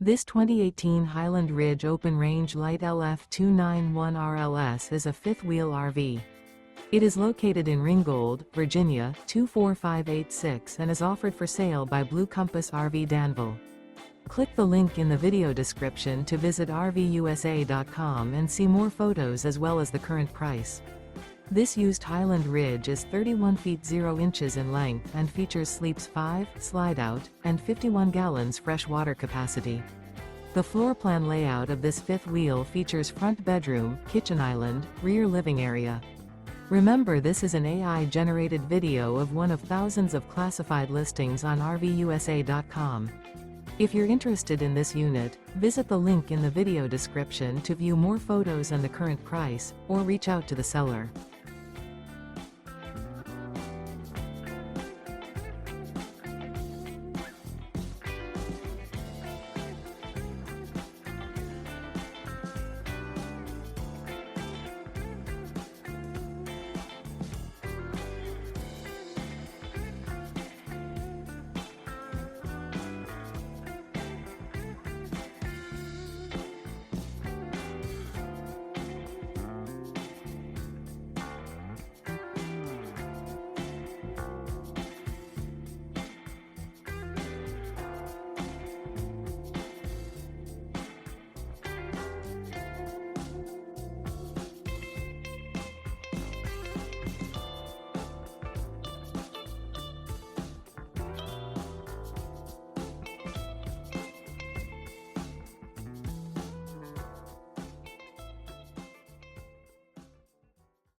This 2018 Highland Ridge Open Range Light LF291 RLS is a fifth-wheel RV. It is located in Ringgold, Virginia, 24586 and is offered for sale by Blue Compass RV Danville. Click the link in the video description to visit RVUSA.com and see more photos as well as the current price. This used Highland Ridge is 31 feet 0 inches in length and features sleeps 5, slide-out, and 51 gallons fresh water capacity. The floor plan layout of this fifth wheel features front bedroom, kitchen island, rear living area. Remember, this is an AI-generated video of one of thousands of classified listings on RVUSA.com. If you're interested in this unit, visit the link in the video description to view more photos and the current price, or reach out to the seller.